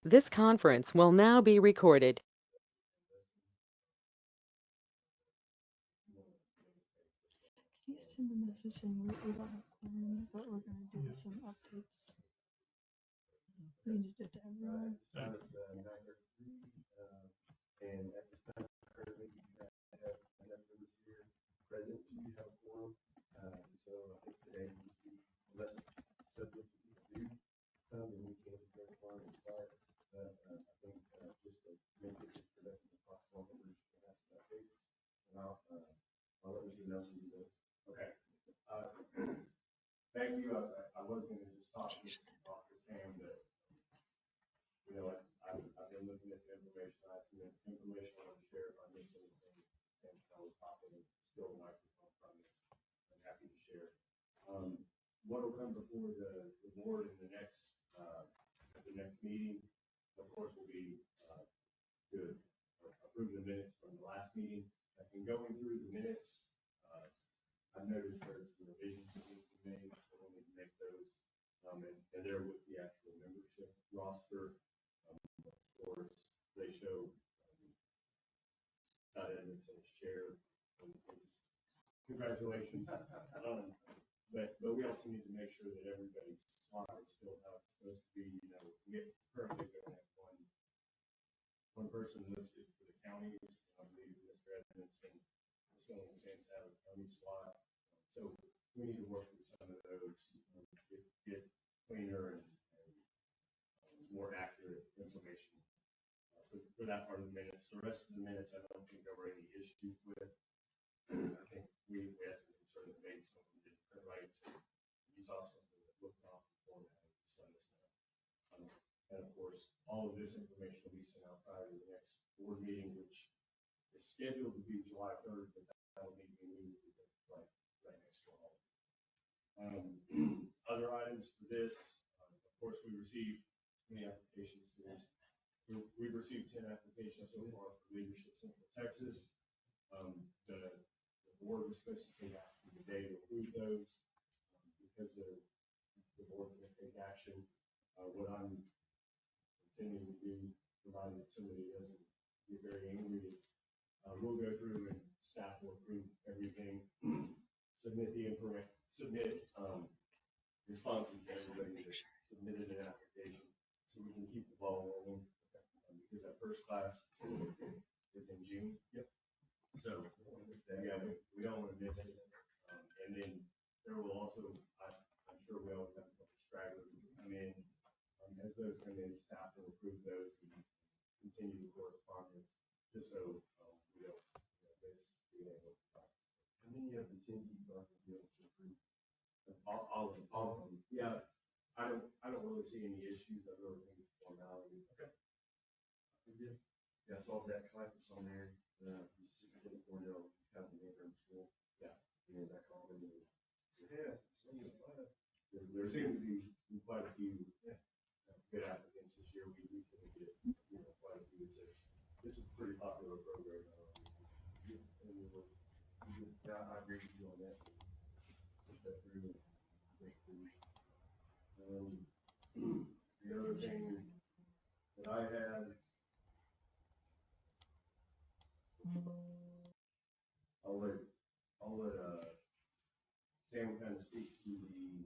This conference will now be recorded. Can you send a message saying we don't have quorum, but we're going to do some updates? You can just do it to everyone. Time is 9:03, and at this time, currently, we have enough members here present to have a quorum. So I think today, unless subjects do come, and we can adjourn the quorum and start. But I think just to make this as productive as possible, members can ask some updates, and I'll let Mr. Nelson do those. Okay. Thank you. I was going to just talk to Sam that, I've been looking at the information. I have some information I want to share. If I miss anything, Sam can always hop in and steal the microphone from me. I'm happy to share. What will come before the board in the next meeting, of course, will be to approve the minutes from the last meeting. In going through the minutes, I've noticed there's some revisions that need to be made, so we'll need to make those. And they're with the actual membership roster. Of course, they show Scott Edmondson as chair. Congratulations. But we also need to make sure that everybody's slot is filled out. It's supposed to be, we currently don't have one person listed for the counties. I believe Mr. Edmondson is still in the San Saba County slot. So we need to work through some of those, get cleaner and more accurate information for that part of the minutes. The rest of the minutes, I don't think there were any issues with. I think we had some concern that maybe some of them didn't print right. So you saw something that looked off before that, just let us know. And of course, all of this information will be sent out prior to the next board meeting, which is scheduled to be July 3rd, but that will need to be moved because it's right next to all. Other items for this, of course, we received many applications. We've received 10 applications so far for Leadership Central Texas. The board was supposed to take action today to approve those because the board can take action. What I'm intending to do, provided that somebody doesn't get very angry, is we'll go through and staff will approve everything, submit responses to everybody that submitted an application, so we can keep the ball rolling. Because that first class is in June. Yep. So yeah, we don't want to miss it. And then there will also, I'm sure we always have a couple stragglers that come in. As those come in, staff will approve those and continue the correspondence, just so we don't miss being able to talk. And then you have the 10 people to be able to approve. All of them. Yeah. I don't really see any issues. I really think it's formality. Okay. Good. Yeah, I saw Zach Clappus on there. He's Cornell. He's got the neighborhood school. Yeah. And I called him and said, "Yeah, there seems to be quite a few good applicants this year. We can get quite a few. It's a pretty popular program. Yeah, I agree with you on that. Push that through. The other thing that I had, I'll let Sam kind of speak to the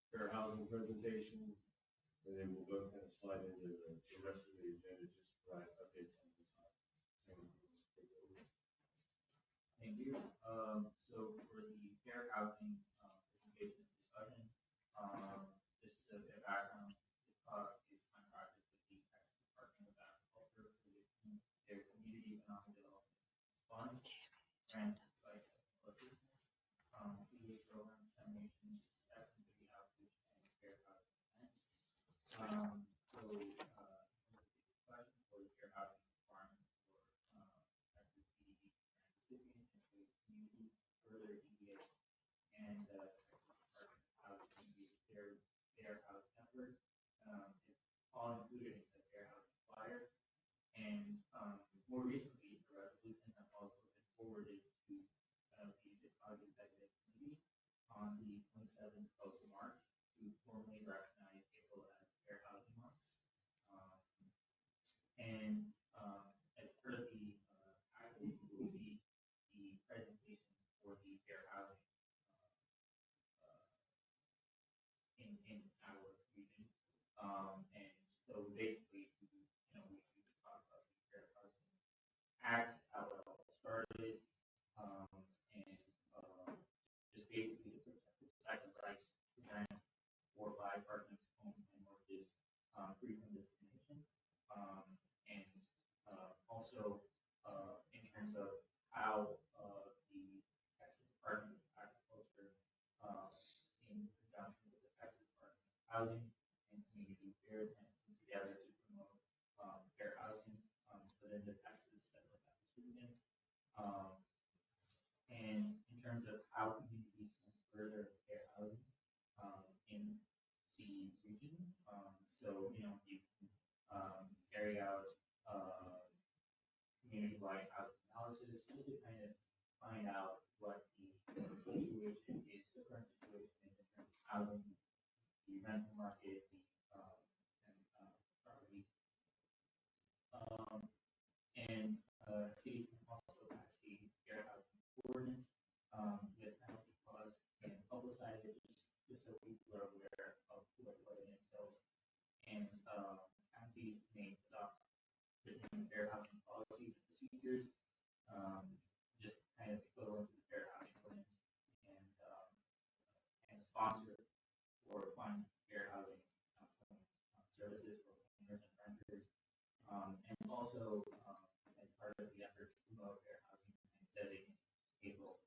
fair housing presentation, and then we'll go kind of slide into the rest of the agenda, just to provide updates on those items. Sam, take it over. Thank you. So for the fair housing presentation discussion, just as a bit of background, is contracted with the Texas Department of Agriculture for their Community Economic Development Fund grant by technology. We program dissemination steps into the outreach and fair housing events. So question for the fair housing requirements for Texas CEDS grant recipients include communities, further EDA, and Texas Department of Housing and fair housing efforts. It's all included in the fair housing flyer. And more recently, the resolutions have also been forwarded to the executive committee on the 27th of March to formally recognize April as Fair Housing Month. And as part of the package, you will see the presentation for the fair housing in our region. And so basically, we talk about the fair housing act, how it all started, and just basically to protect the rights to rent or buy apartments, homes, and mortgages free from discrimination. And also in terms of how the Texas Department of Agriculture, in conjunction with the Texas Department of Housing and Community Affairs, and together to promote fair housing within the Texas Central Texas region. And in terms of how communities can further fair housing in the region. So, you can carry out community-wide housing analysis just to kind of find out what the situation is, the current situation is in terms of housing, the rental market, the and property. And cities can also pass a fair housing ordinance with penalty clause and publicize it just so people are aware of what it entails. And counties may adopt different fair housing policies and procedures, just kind of equivalent to the fair housing ordinance, and sponsor or fund fair housing counseling services for owners and renters. And also, as part of the effort to promote fair housing, and designate April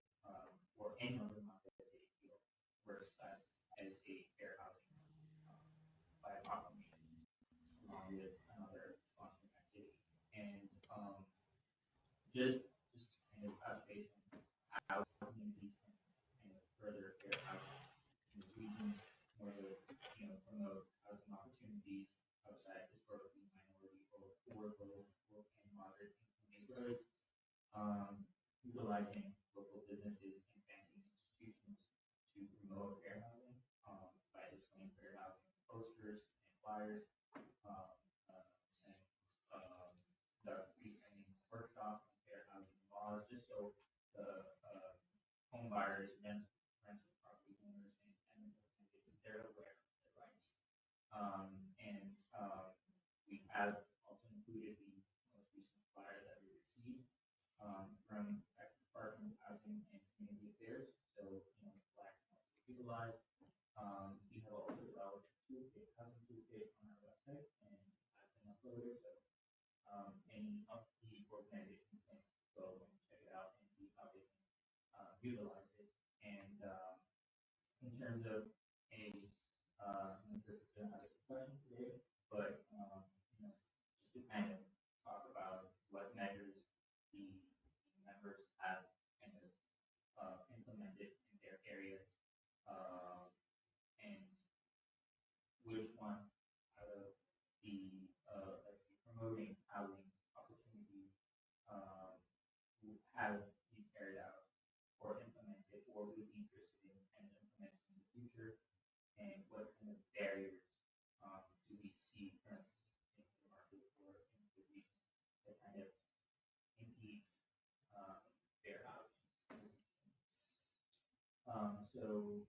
or any other month that they feel works best as a fair housing by proclamation, along with another sponsoring activity. And just kind of touch base on how communities can kind of further fair housing in the region in order to promote housing opportunities outside historically minority or low and moderate income neighborhoods, utilizing local businesses and banking institutions to promote fair housing by displaying fair housing posters and flyers, and the retraining workshops on fair housing laws, just so the home buyers, rental property owners, and tenants, they're aware of their rights. And we have also included the most recent flyer that we received from Texas Department of Housing and Community Affairs. So, flag can also be utilized. We have also developed a toolkit, housing toolkit on our website, and has been uploaded. So, any of the organizations can go and check it out and see how they can utilize it. And in terms of I'm sure we're going to have a discussion today, but just to kind of talk about what measures the members have kind of implemented in their areas, and which one out of the let's say promoting housing opportunities have been carried out or implemented or would be interested in and implementing in the future, and what kind of barriers do we see currently in the market or in the region that kind of impedes fair housing. So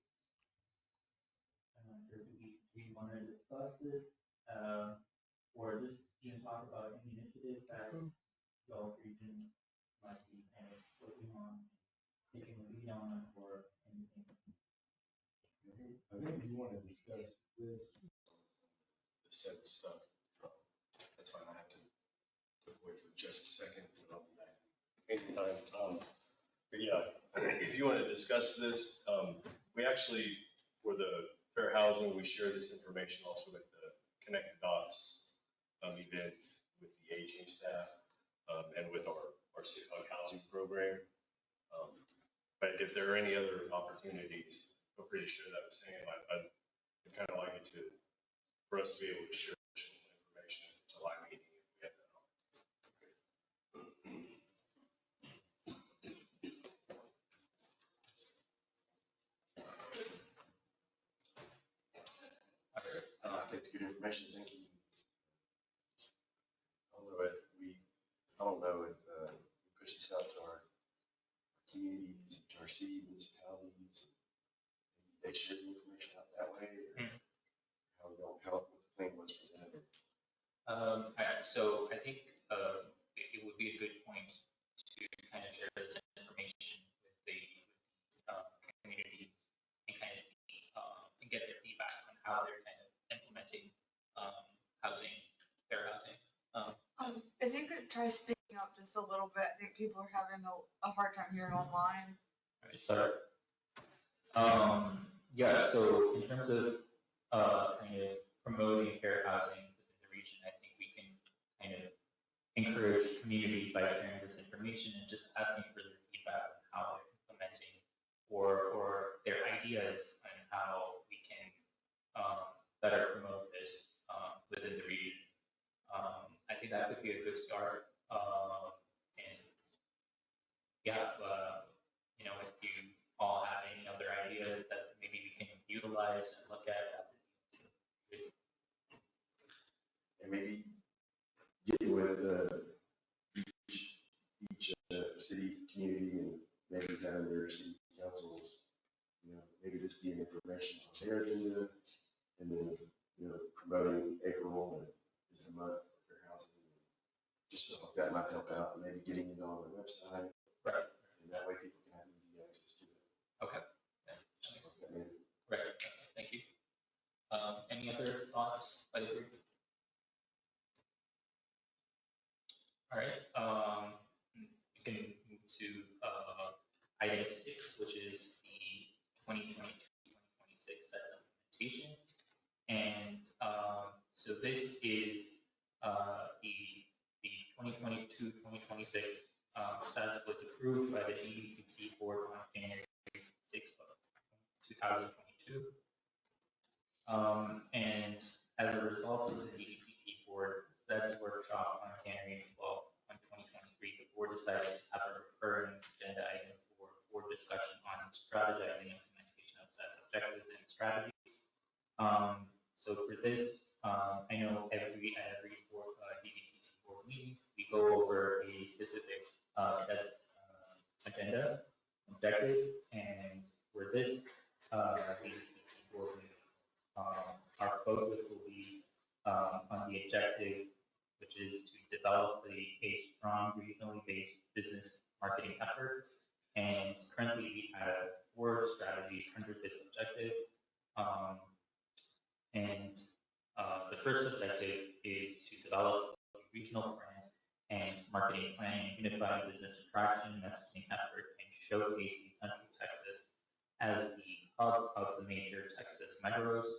I'm not sure if we want to discuss this or just talk about any initiatives that y'all region might be kind of working on, taking the lead on, or anything. I think if you want to discuss this, the set stuff, that's fine. I have to wait for just a second. I'll be back anytime. But yeah, if you want to discuss this, we actually, for the fair housing, we share this information also with the Connected Dots event with the aging staff and with our City Hub housing program. But if there are any other opportunities, feel free to share that with Sam. I'd kind of like it for us to be able to share additional information at the July meeting if we have that on. All right, that's good information. Thank you. don't know if we push this out to our communities, to our city municipalities, they share the information out that way, or how we don't help what the plan was for them. So I think it would be a good point to kind of share this information with the communities and kind of see and get their feedback on how they're kind of implementing housing, fair housing. I think try speaking up just a little bit. I think people are having a hard time hearing online. Sorry. Yeah, so in terms of kind of promoting fair housing within the region, I think we can kind of encourage communities by sharing this information and just asking for their feedback on how they're implementing or their ideas on how we can better promote this within the region. I think that could be a good start. And yeah, if you all have any other ideas that maybe we can utilize and look at. And maybe get with each city, community, and maybe having their city councils, maybe just be an information on their agenda, and then, promoting April is the month for housing. Just stuff like that might help out, and maybe getting it on the website. Right. And that way people can have easy access to it. Okay. Yeah. Just like that, maybe. Right. Okay. Thank you. Any other thoughts by the group? All right. We can move to item 6, which is the 2022-2026 set of implementation. And so this is the 2022-2026 set was approved by the DBCT board on January 6th of 2022. And as a result of the DBCT board CEDS workshop on January 12th, 2023, the board decided to have a recurring agenda item for discussion on strategizing implementation of CEDS objectives and strategy. So for this, I know every board, DBCT board meeting, we go over a specific CEDS agenda, objective, and for this DBCT board meeting, our focus will be on the objective, which is to develop a strong regionally based business marketing effort. And currently we have 4 strategies under this objective. The first objective is to develop a regional brand and marketing plan, unifying business attraction, messaging effort, and showcasing Central Texas as the hub of the major Texas metros.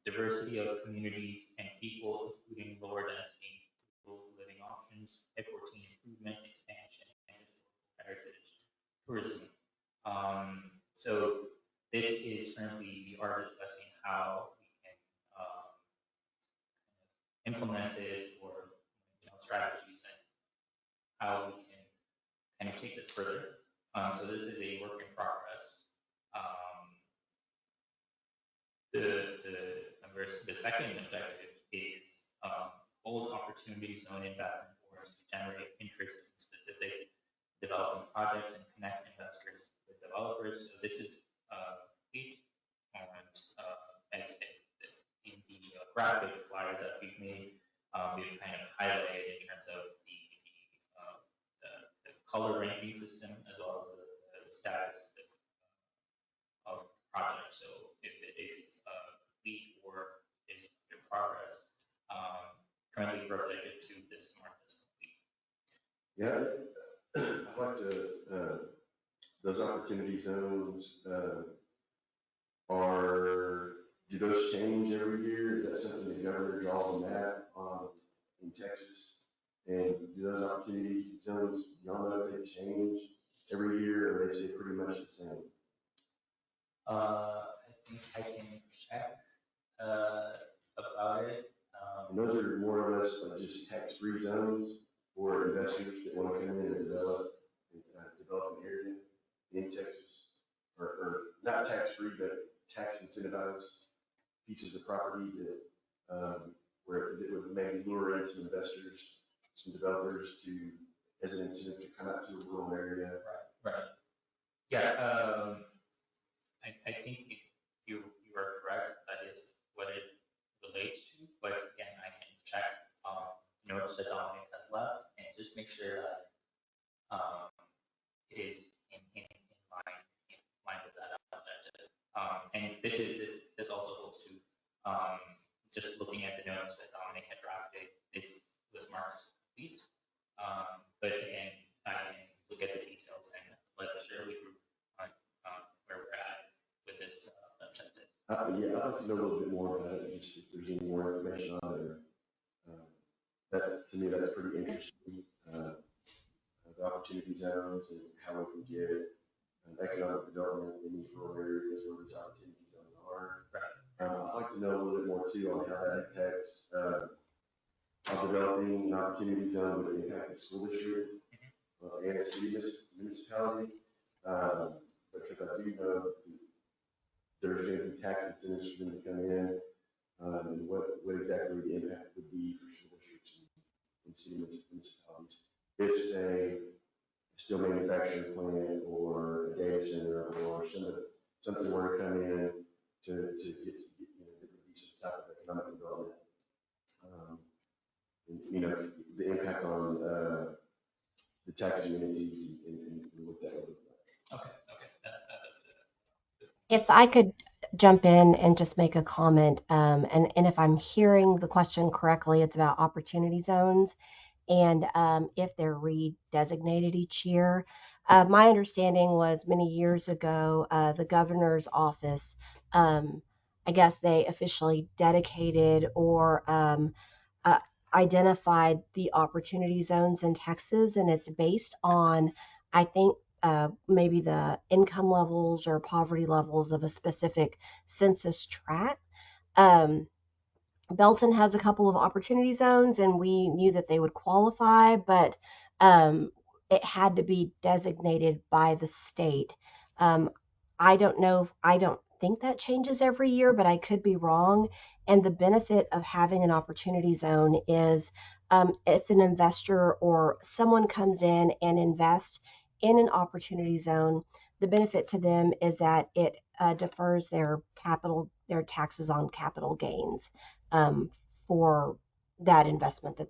Diversity of communities and people, including lower density rural living options, I-14 improvements, expansion, and historical heritage tourism. So this is currently, we are discussing how we can implement this or strategies and how we can kind of take this further. So this is a work in progress. The second objective is bold opportunity zone investment forums to generate interest in specific development projects and connect investors with developers. So this is complete, and as in the graphic flyer that we've made, we've kind of highlighted in terms of the color ranking system as well as the status of project. So if it is complete or is in progress, currently projected to this month is complete. Yeah, I'd like to, those opportunity zones do those change every year? Is that something the governor draws a map in Texas? And do those opportunity zones, y'all know if they change every year or they stay pretty much the same? I think I can check about it. And those are more or less like just tax-free zones for investors that want to come in and develop an area in Texas, or not tax-free, but tax incentivized pieces of property that where it would maybe lure in bring some investors, some developers to, as an incentive to come out to a rural area. Right. Yeah. I think you are correct. That is what it relates to. But again, I can check notes that Dominic has left and just make sure that it is in line with that objective. And this also holds to just looking at the notes that Dominic had drafted. This was marked complete. But again, I can look at the details and let the Shirley group on where we're at with this objective. Yeah, I'd like to know a little bit more about it, just if there's any more information on it. That, to me, that's pretty interesting. The opportunity zones and how we can get economic development in these rural areas where these opportunity zones are. I'd like to know a little bit more too on how that impacts how developing an opportunity zone would impact the school district and the city municipality. Because I do know there's going to be tax incentives for them to come in, and what exactly the impact would be for school districts and city municipalities. If, say, a steel manufacturing plant or a data center or something were to come in to get there would be some type of economic development. And, the impact on the tax communities and what that would look like. Okay. If I could jump in and just make a comment, and if I'm hearing the question correctly, it's about opportunity zones and if they're redesignated each year. My understanding was many years ago, the governor's office, I guess they officially dedicated or uh, identified the opportunity zones in Texas, and it's based on, I think, maybe the income levels or poverty levels of a specific census tract. Um, Belton has a couple of opportunity zones, and we knew that they would qualify, but it had to be designated by the state. Um, I don't know. I don't think that changes every year, but I could be wrong. And the benefit of having an opportunity zone is if an investor or someone comes in and invests in an opportunity zone, the benefit to them is that it defers their taxes on capital gains for that investment that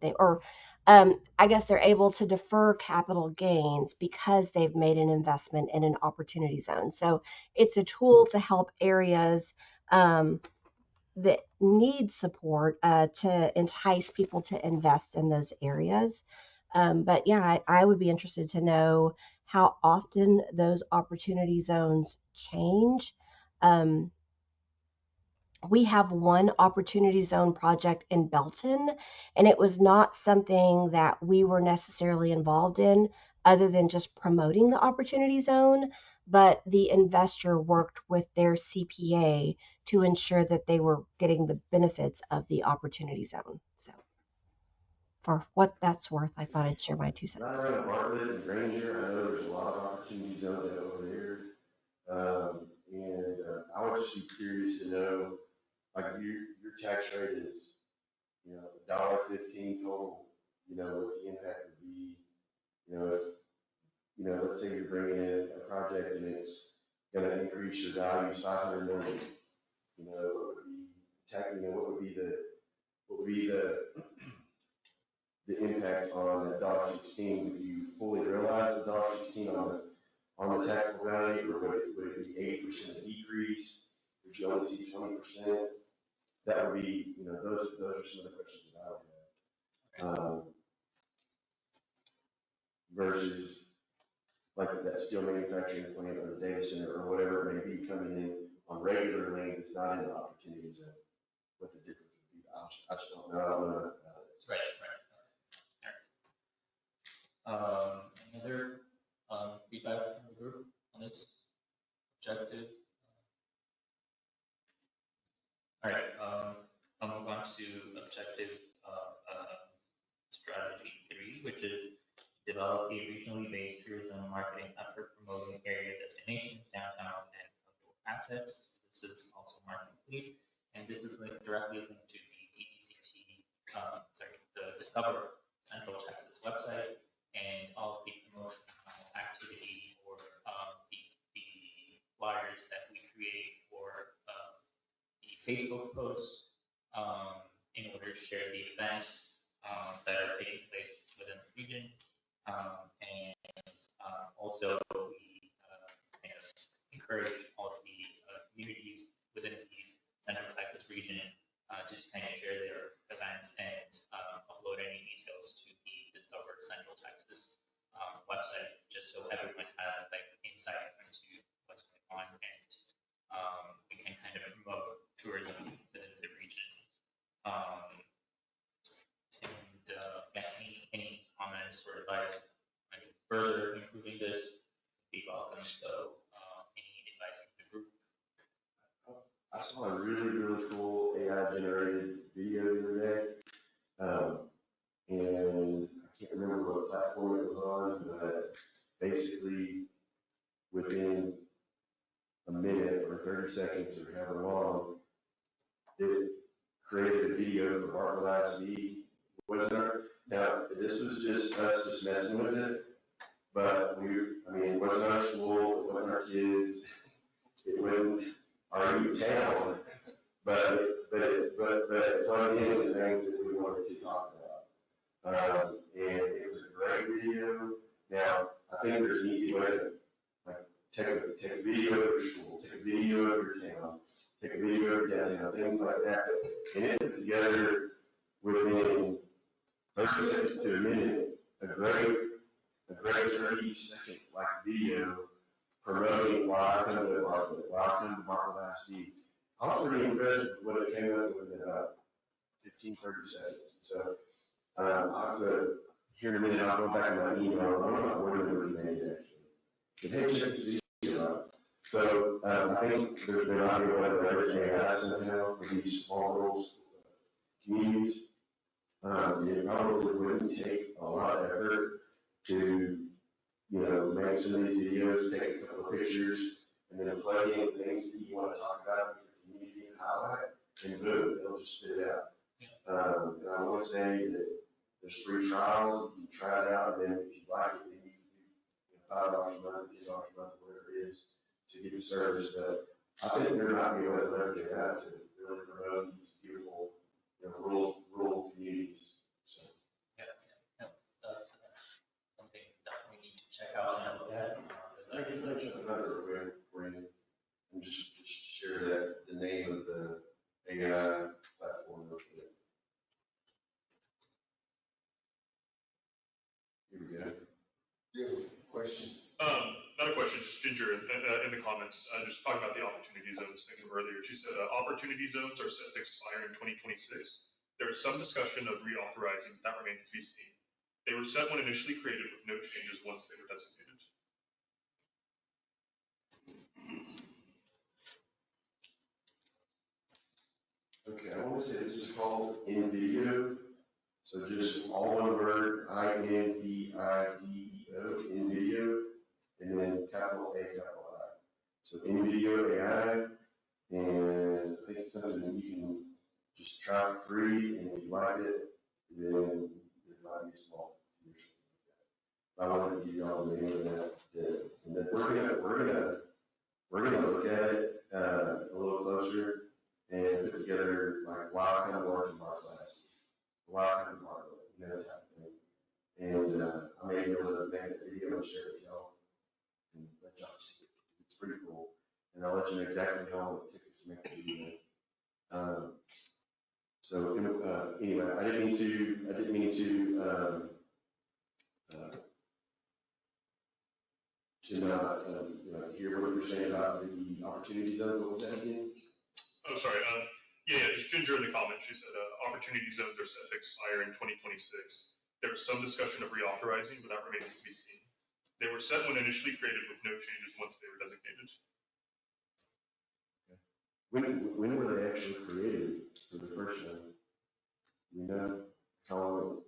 I guess they're able to defer capital gains because they've made an investment in an opportunity zone. So it's a tool to help areas that need support to entice people to invest in those areas. But yeah, I would be interested to know how often those opportunity zones change. We have one opportunity zone project in Belton, and it was not something that we were necessarily involved in other than just promoting the opportunity zone, but the investor worked with their CPA to ensure that they were getting the benefits of the opportunity zone. So for what that's worth, I thought I'd share my 2 cents. Not around Bartlett and Granger, I know there's a lot of opportunity zones over there. I would just be curious to know, like your tax rate is, $1.15 total, what the impact would be, let's say you're bringing in a project and it's going to increase your values 500 million, what would be the impact on that $1.16? Would you fully realize the $1.16 on the taxable value, or would it be 80% decrease? Would you only see 20%? That would be, those are some of the questions that I would have. Versus like that steel manufacturing plant or the data center or whatever it may be coming in on regular land that's not in the opportunity zone, what the difference would be. I just don't know. I don't know enough about it. Right. Another feedback from the group on this objective. All right. I'll move on to objective strategy 3, which is develop a regionally based tourism marketing effort promoting area destinations, downtowns, and outdoor assets. This is also marked complete, and this is directly linked to the DECT, the discover Central Texas website, and all of the promotional activity or the flyers that we create for the Facebook posts in order to share the events that are taking place within the region. And also, we kind of encourage all of the communities within the Central Texas region to just kind of share their events and upload any details to the Discover Central Texas website, just so everyone has like insight into what's going on, and we can kind of promote tourism within the region. And yeah, any comments or advice on further improving this would be welcome. So any advice from the group? I saw a really cool AI generated video the other day. And I can't remember what platform it was on, but basically within a minute or 30 seconds or however long, it created a video for Bartlett ISD webinar. Now, this was just us just messing with it, but it wasn't our school, it wasn't our kids, it wasn't our new town, but it plugged into things that we wanted to talk about. And it was a great video. Now, I think there's an easy way to take a video of your school, take a video of your town, take a video of your downtown, things like that, and it put together within 30 seconds to a minute a great 30-second video promoting why I come to Bartlett, why I come to Bartlett ISD. I was pretty impressed with what it came up with in about 15, 30 seconds. So I'll have to, here in a minute, I'll go back in my email. I'm not worried about it actually. But hey, check this video out. So I think there might be a way to leverage AI somehow for these small rural communities. It probably wouldn't take a lot of effort to, make some of these videos, take a couple of pictures, and then plug in things that you want to talk about with your community and highlight, and boom, it'll just spit it out. And I want to say that there's free trials, you can try it out, and then if you like it, then you can do $5 a month, $10 a month, whatever it is, to get the service. But I think there might be a way to leverage it out to really promote these beautiful, rural communities. So. Yeah, that's something that we need to check out and look at. I guess I should another way for you, and just share the name of the AI platform real quick. Here we go. Do you have a question? Not a question, just Ginger in the comments, just talking about the opportunity zones thing earlier. She said opportunity zones are set to expire in 2026. There is some discussion of reauthorizing, that remains to be seen. They were set when initially created with no changes once they were designated. Okay, I want to say this is called InVideo. So just all one word, INVIDEO, InVideo, and then capital A, capital I. So InVideo AI, and I think it's something that you can just try it free, and if you like it, then there might be a small fee or something like that. I wanted to give you all the name of that, and then we're gonna look at it a little closer and put together like why I come to work in Bartlett, why I come to Bartlett, that type of thing. And I may be able to make a video and share it with y'all and let y'all see it. It's pretty cool. And I'll let you know exactly how long it took us to make the video. So anyway, I didn't mean to not hear what you were saying about the opportunity zone. What was that again? Oh, sorry. Yeah, just Ginger in the comments. She said opportunity zones are set to expire in 2026. There was some discussion of reauthorizing, but that remains to be seen. They were set when initially created with no changes once they were designated. When were they actually created for the first time? You know how long?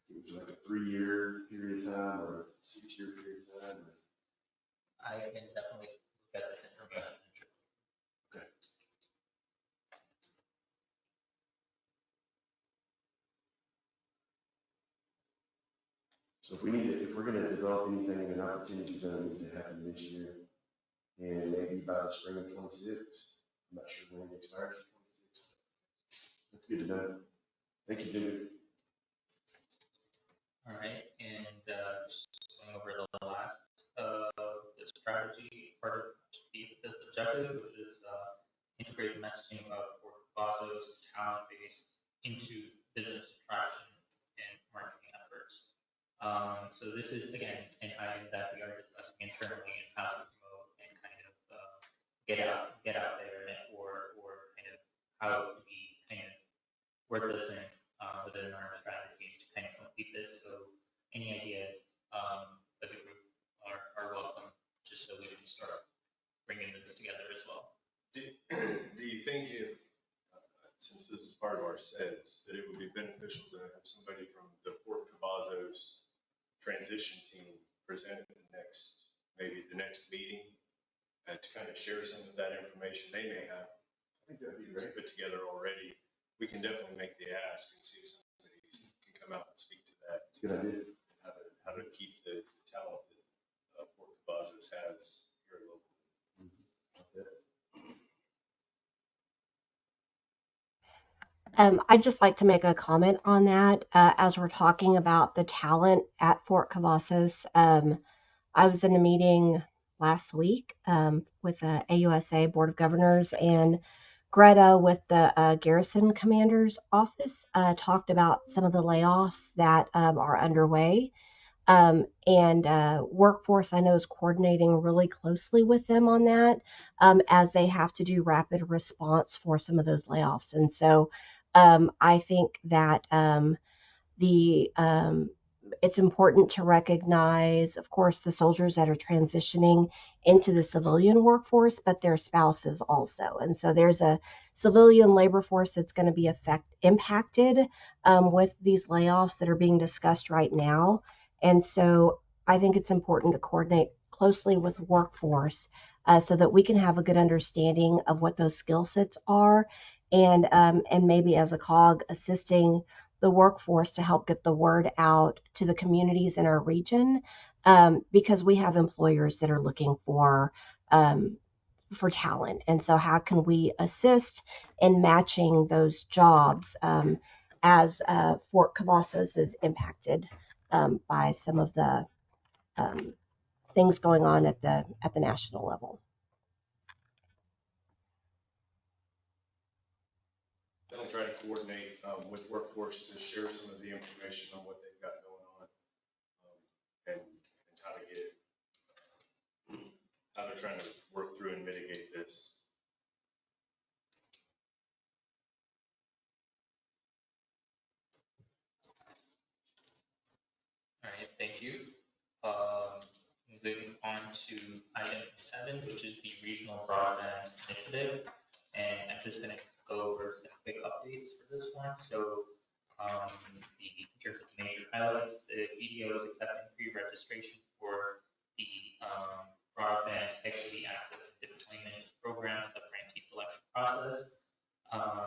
It was like a 3-year period of time or a 6-year period of time? Or? I can definitely look at this information. Okay. So if we're gonna develop anything in an opportunity zone, it needs to happen this year, and maybe by the spring of 26. I'm not sure when it expires. 26. That's good to know. Thank you, Jimmy. All right, and just going over the last the strategy part of this objective, which is integrate messaging about Fort Vaso's talent base into business attraction and marketing efforts. So this is again an item that we are discussing internally and how to promote and kind of get out there or kind of how we kind of work this in within our strategies to kind of complete this. So any ideas of the group are welcome, just so we can start bringing this together as well. Do you think if, since this is part of our CEDS, that it would be beneficial to have somebody from the Fort Cavazos transition team present at maybe the next meeting, to kind of share some of that information they may have? I think that'd be great. Put together already. We can definitely make the ask and see if somebody can come out and speak to that. It's a good idea. How to keep the talent that Fort Cavazos has here locally. I'd just like to make a comment on that. As we're talking about the talent at Fort Cavazos, I was in a meeting last week with the AUSA Board of Governors, and Greta with the Garrison Commander's Office talked about some of the layoffs that are underway. And Workforce, I know, is coordinating really closely with them on that as they have to do rapid response for some of those layoffs. And so I think that it's important to recognize, of course, the soldiers that are transitioning into the civilian workforce, but their spouses also. And so there's a civilian labor force that's going to be impacted with these layoffs that are being discussed right now. And so I think it's important to coordinate closely with workforce so that we can have a good understanding of what those skill sets are, and maybe as a cog assisting the workforce to help get the word out to the communities in our region, because we have employers that are looking for talent. And so how can we assist in matching those jobs as Fort Cavazos is impacted by some of the things going on at the national level. Definitely try to coordinate with workforce to share some of the information on what they've got going on, and how to get how they're trying to work through and mitigate this. All right, thank you. Moving on to item 7, which is the regional broadband initiative, and I'm just going to go over some quick updates for this one. So, in terms of major highlights, the BDO is accepting pre-registration for the broadband equity access and deployment program subgrantee selection process.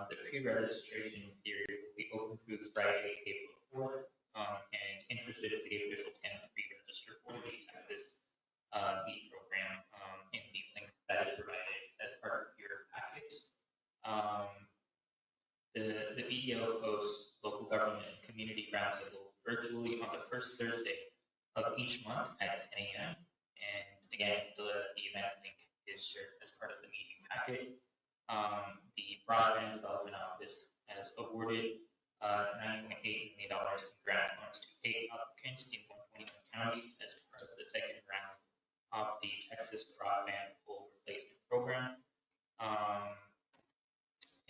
The pre-registration period will be open through Friday, April 4th, and interested city officials can pre-register for the Texas BEAD program in the link that is provided as part of your packets. The BDO hosts local government and community roundtables virtually on the first Thursday of each month at 10 a.m. And again, the event link is shared as part of the meeting packet. The Broadband Development Office has awarded $9.8 million in grant funds to 8 applicants in 121 counties as part of the second round of the Texas Broadband Pole Replacement Program.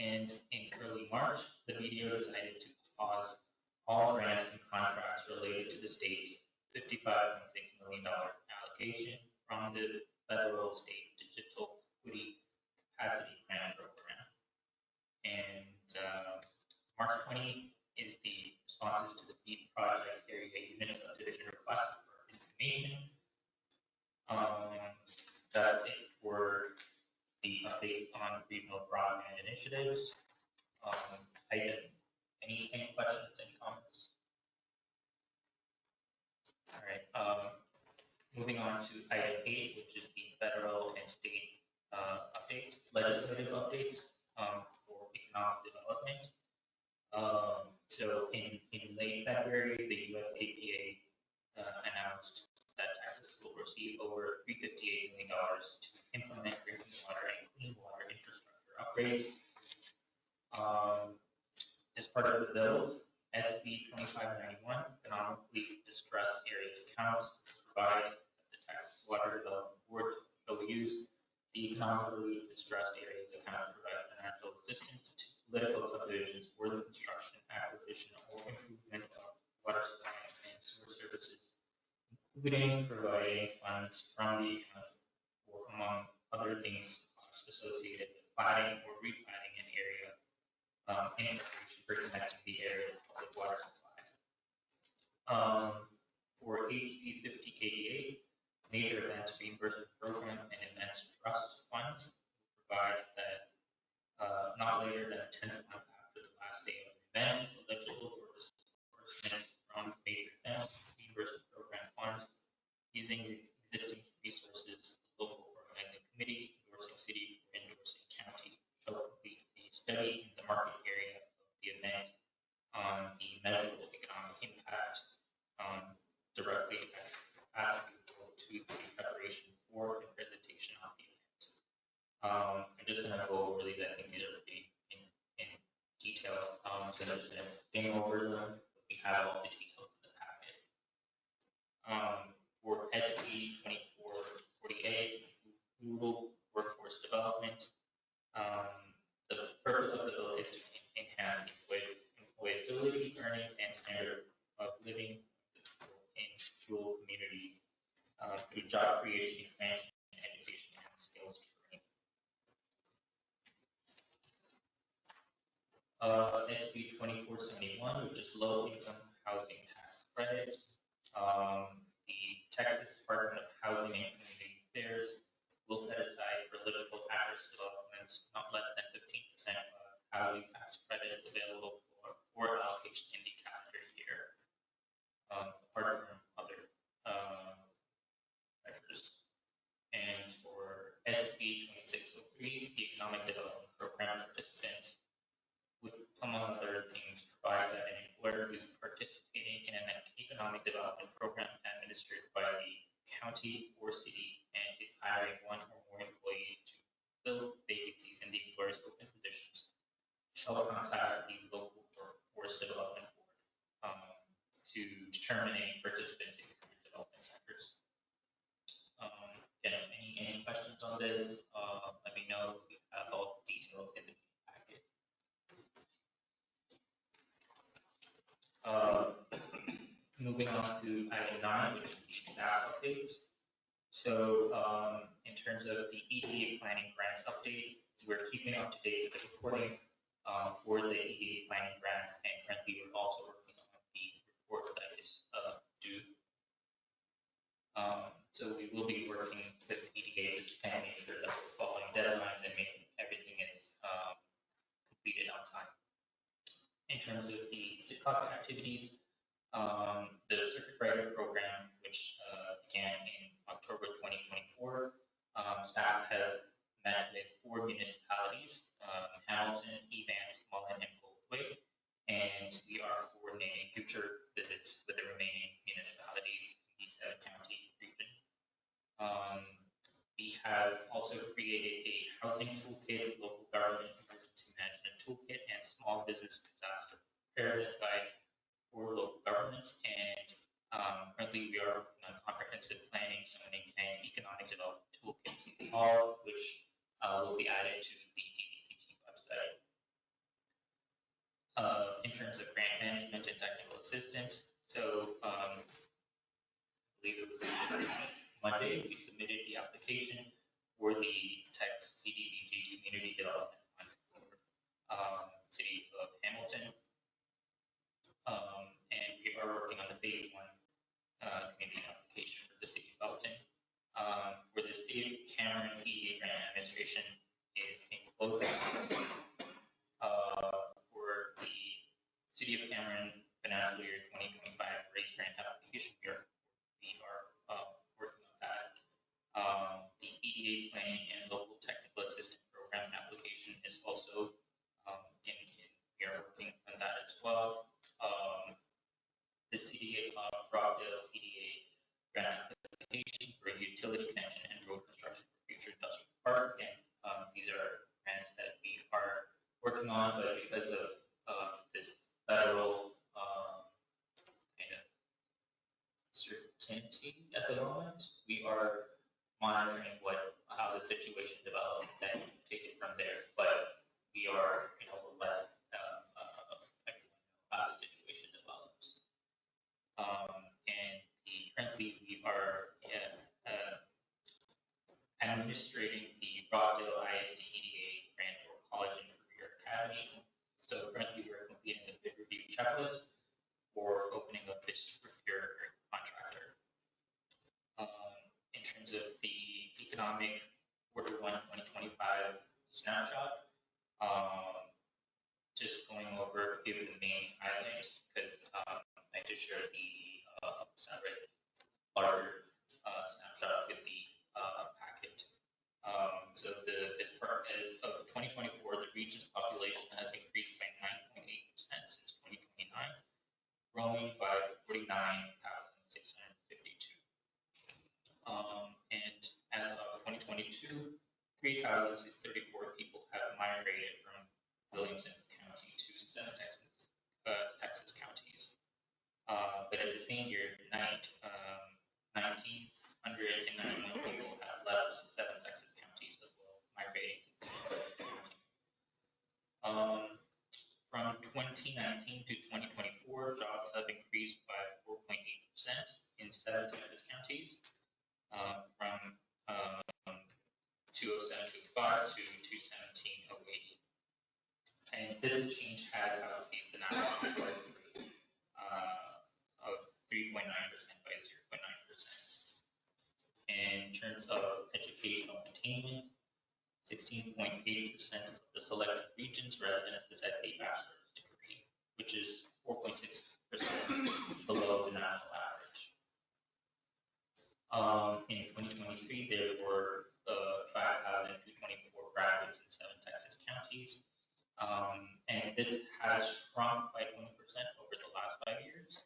And in early March, the BDO decided to pause all grants and contracts related to the state's $55.6 million allocation from the federal state digital equity capacity grant program. And March 20 is the responses to the BEAD project area unit subdivision request for information. That's it for the updates on regional broadband initiatives. Any questions, any comments? So in late February, the US EPA announced that Texas will receive over $358 million to implement drinking water and clean water infrastructure upgrades. As part of the bills, SB 2591, economically distressed areas account, provide that the Texas Water Development Board shall use the economically distressed areas account to provide financial assistance to political subdivisions for the construction, acquisition, or improvement of water supply and sewer services, including providing funds from the account for, among other things, costs associated with platting or replatting an area in preparation for connecting the area to public water supply. For HB 5088, Major Events Reimbursement Program and Events Trust Fund provide that not later than the 10th month after the last day of the event, eligible for disbursement from Major Events Reimbursement Program Fund using the existing resources, the local organizing committee, endorsing city, or endorsing county shall complete the study in the market area of the event on the measurable economic impact directly applicable to the preparation for and presentation of the event. I'm just going to go over these. I think these are pretty in detail. So I'm just going to skim over them. We have all the details in the packet. For SE 2448, rural workforce development, the purpose of the bill is to enhance employability, earnings, and standard of living in rural communities through job creation, expansion, education, and skills training. SB 2471, which is low income housing tax credits. The Texas Department of Housing and Community Affairs will set aside for livable address developments not less than 15% of housing tax credits available for allocation in the calendar year, apart from other measures. And for SB 2603, the Economic Development Program participants would, among other things, provide that an employer who is participating in an economic development program administered by the county or city and is hiring one or more employees to fill vacancies in the employer's open positions shall contact the local workforce development board to determine any participants in current development centers. Again, any questions on this? Let me know. We have all the details in the packet. Moving on to item 9, which is the staff updates. So in terms of the EDA planning grant update, we're keeping up to date with the reporting for the EDA planning grant, and currently we're also working on the report that is due. So we will be working with EDA just to kind of make sure that we're following deadlines and making everything is completed on time. In terms of the CITCOC activities, the circuit breaker program, which began in October 2024, staff have met with 4 municipalities, Hamilton, Evans, Mullen, and Goldthwaite, and we are coordinating future visits with the remaining municipalities in the 7-county region. We have also created a housing toolkit, local government emergency management toolkit, and small business disaster preparedness guide for local governments, and currently we are working on comprehensive planning, zoning, and economic development toolkits, all of which will be added to the DDCT website. In terms of grant management and technical assistance, so I believe it was Monday, we submitted the application for the Tex CDBG Community Development Fund for City of Hamilton. And we are working on the phase 1 community application for the City of Belton. For the City of Cameron, EDA grant administration is in closing. For the City of Cameron financial year 2025 raise grant application, we are working on that. The EDA planning and local technical assistance program application is also we are working on that as well. The CDA Broadband EDA grant application for utility connection and road construction for future industrial park. And these are grants that we are working on, but because of this federal kind of certainty at the moment, we are monitoring how the situation develops and take it from there. But we are, we'll let everyone know how the situation develops. And currently we are administrating the Rockdale ISD EDA grant for College and Career Academy. So currently we're completing the bid review checklist for opening up this to procure contractor. In terms of the economic quarter 1 2025 snapshot, just going over a few of the main highlights because I just shared the separate larger snapshot with the packet. So as part of 2024, the region's population has increased by 9.8% since 2029, growing by 49,652. And as of 2022, 3,634 people have migrated from Williamson County to 7 Texas counties. But at the same year, 1,991 people have left 7 Texas counties as well, migrating to from 2019 to 2024, jobs have increased by 4.8% in 7 Texas counties, from 207.25 to 217.08. And this change has outpaced the national growth rate of 3.9% by 0.9%. In terms of educational attainment, 16.8% of the selected region's residents possess a bachelor's degree, which is 4.6% below the national average. In 2023, there were 5,224 graduates in 7 Texas counties, and this has shrunk by 20% over the last 5 years.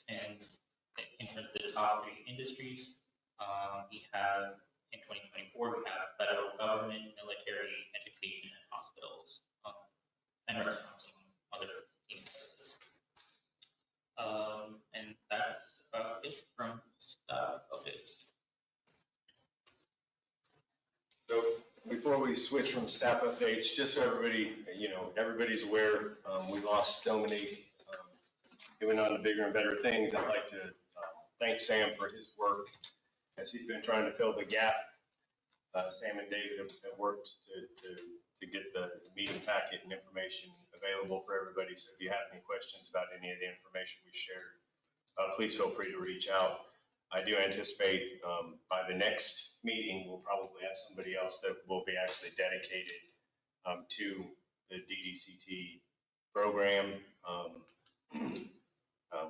And in terms of the top 3 industries, we have in 2024 we have federal government, military, education, and hospitals, and restaurants, among other places. And that's it from staff updates. So before we switch from staff updates, just so everybody, everybody's aware, we lost Dominique. He went on to bigger and better things. I'd like to thank Sam for his work as he's been trying to fill the gap. Sam and David have worked to get the meeting packet and information available for everybody. So if you have any questions about any of the information we shared, please feel free to reach out. I do anticipate by the next meeting, we'll probably have somebody else that will be actually dedicated to the DDCT program.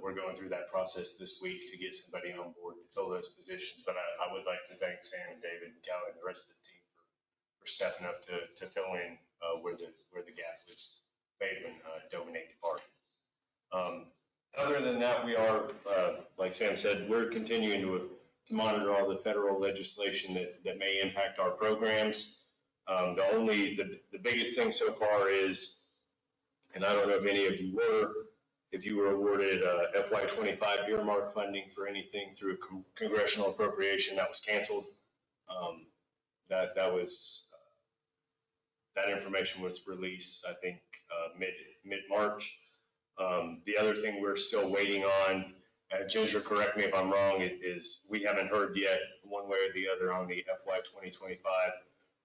We're going through that process this week to get somebody on board to fill those positions. But I would like to thank Sam and David and Callie and the rest of the team for stepping up to fill in where the gap was made when Dominique departed. Other than that, we are, like Sam said, we're continuing to monitor all the federal legislation that may impact our programs. The biggest thing so far is, and I don't know if any of you were awarded FY25 earmark funding for anything through congressional appropriation that was canceled. That information was released, I think, mid-March. The other thing we're still waiting on, Ginger, correct me if I'm wrong, is we haven't heard yet one way or the other on the FY 2025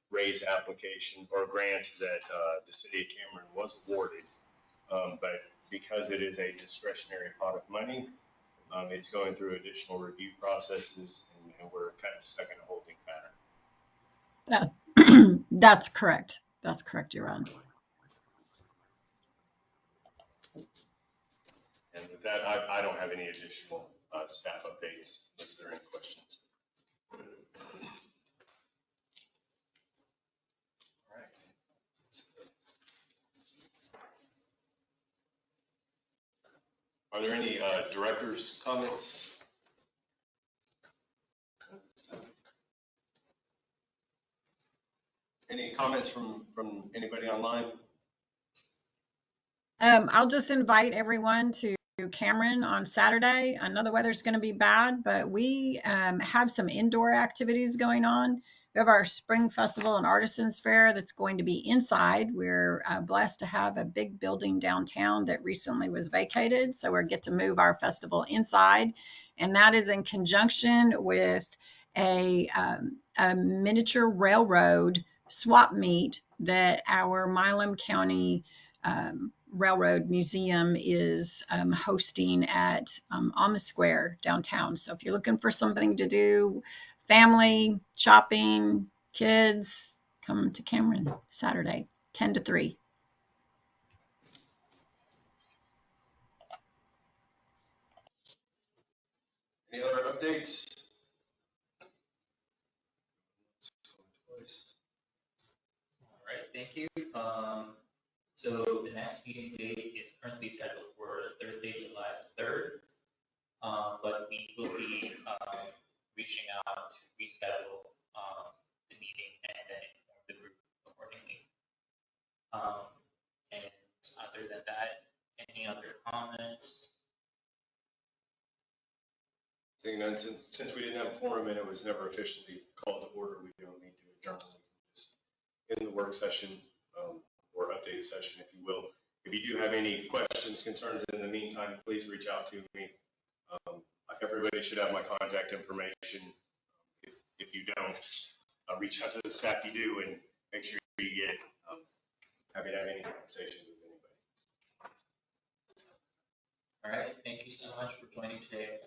raise application or grant that the city of Cameron was awarded. But because it is a discretionary pot of money, it's going through additional review processes, and we're kind of stuck in a holding pattern. That's correct. That's correct, Your Honor. And with that, I don't have any additional staff updates unless there are any questions. All right. Are there any directors' comments? Any comments from anybody online? I'll just invite everyone to Cameron on Saturday. I know the weather's going to be bad, but we have some indoor activities going on. We have our Spring Festival and Artisans Fair that's going to be inside. We're blessed to have a big building downtown that recently was vacated, so we get to move our festival inside, and that is in conjunction with a miniature railroad swap meet that our Milam County Railroad Museum is hosting at Amos Square downtown. So if you're looking for something to do, family, shopping, kids, come to Cameron Saturday, 10 to 3. Any other updates? All right, thank you. So the next meeting date is currently scheduled for Thursday, July 3rd. But we will be reaching out to reschedule the meeting and then inform the group accordingly. And other than that, any other comments? Seeing none, since we didn't have a quorum and it was never officially called to order, we don't need to adjourn. Just in the work session or update session, if you will. If you do have any questions, concerns in the meantime, please reach out to me. Everybody should have my contact information. If you don't, reach out to the staff you do and make sure you get it. Happy to have any conversation with anybody. All right, thank you so much for joining today.